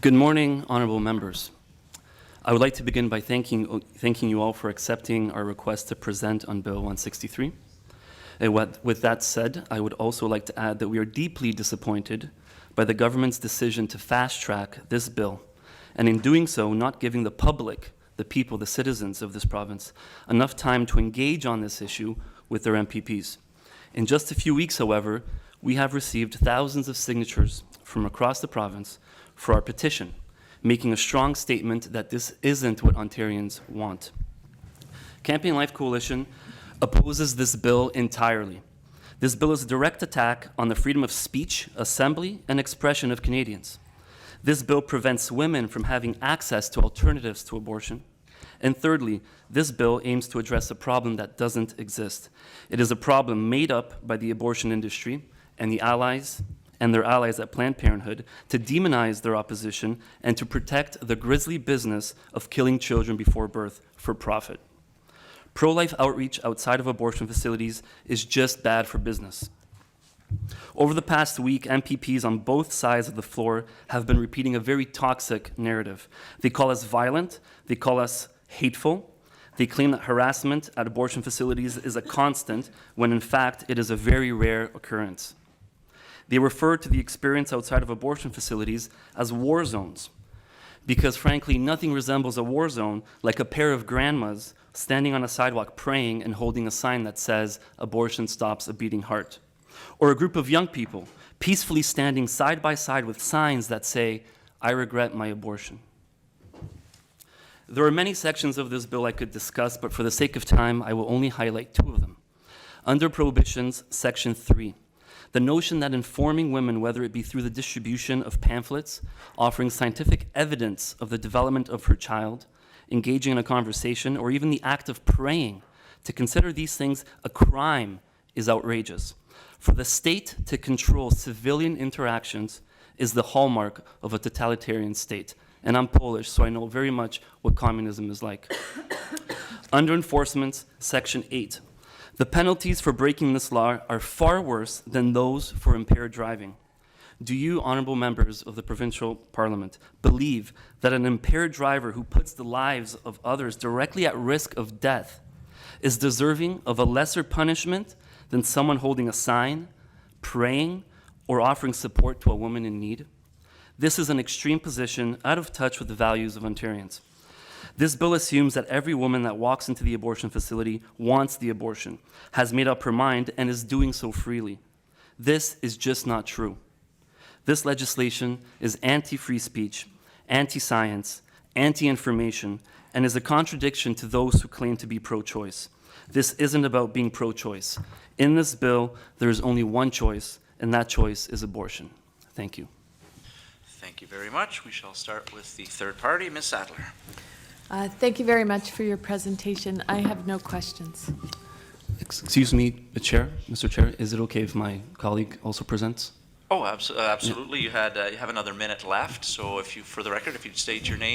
Good morning, honorable members. I would like to begin by thanking you all for accepting our request to present on Bill 163. With that said, I would also like to add that we are deeply disappointed by the government's decision to fast-track this bill, and in doing so, not giving the public, the people, the citizens of this province, enough time to engage on this issue with their MPPs. In just a few weeks, however, we have received thousands of signatures from across the province for our petition, making a strong statement that this isn't what Ontarians want. Campaign Life Coalition opposes this bill entirely. This bill is a direct attack on the freedom of speech, assembly, and expression of Canadians. This bill prevents women from having access to alternatives to abortion. And thirdly, this bill aims to address a problem that doesn't exist. It is a problem made up by the abortion industry and their allies at Planned Parenthood to demonize their opposition and to protect the grisly business of killing children before birth for profit. Pro-life outreach outside of abortion facilities is just bad for business. Over the past week, MPPs on both sides of the floor have been repeating a very toxic narrative. They call us violent, they call us hateful, they claim that harassment at abortion facilities is a constant, when in fact it is a very rare occurrence. They refer to the experience outside of abortion facilities as war zones, because frankly, nothing resembles a war zone like a pair of grandmas standing on a sidewalk praying and holding a sign that says, "Abortion stops a beating heart." Or a group of young people peacefully standing side by side with signs that say, "I regret my abortion." There are many sections of this bill I could discuss, but for the sake of time, I will only highlight two of them. Under Prohibitions, Section 3, the notion that informing women, whether it be through the distribution of pamphlets, offering scientific evidence of the development of her child, engaging in a conversation, or even the act of praying to consider these things a crime is outrageous. For the state to control civilian interactions is the hallmark of a totalitarian state. And I'm Polish, so I know very much what communism is like. Under Enforcement, Section 8, the penalties for breaking this law are far worse than those for impaired driving. Do you, honorable members of the provincial parliament, believe that an impaired driver who puts the lives of others directly at risk of death is deserving of a lesser punishment than someone holding a sign, praying, or offering support to a woman in need? This is an extreme position out of touch with the values of Ontarians. This bill assumes that every woman that walks into the abortion facility wants the abortion, has made up her mind, and is doing so freely. This is just not true. This legislation is anti-free speech, anti-science, anti-information, and is a contradiction to those who claim to be pro-choice. This isn't about being pro-choice. In this bill, there is only one choice, and that choice is abortion. Thank you. Thank you very much. We shall start with the third party, Ms. Sadler. Thank you very much for your presentation. I have no questions. Excuse me, Mr. Chair, is it okay if my colleague also presents? Oh, absolutely. You have another minute left. So if you, for the record, if you'd state your name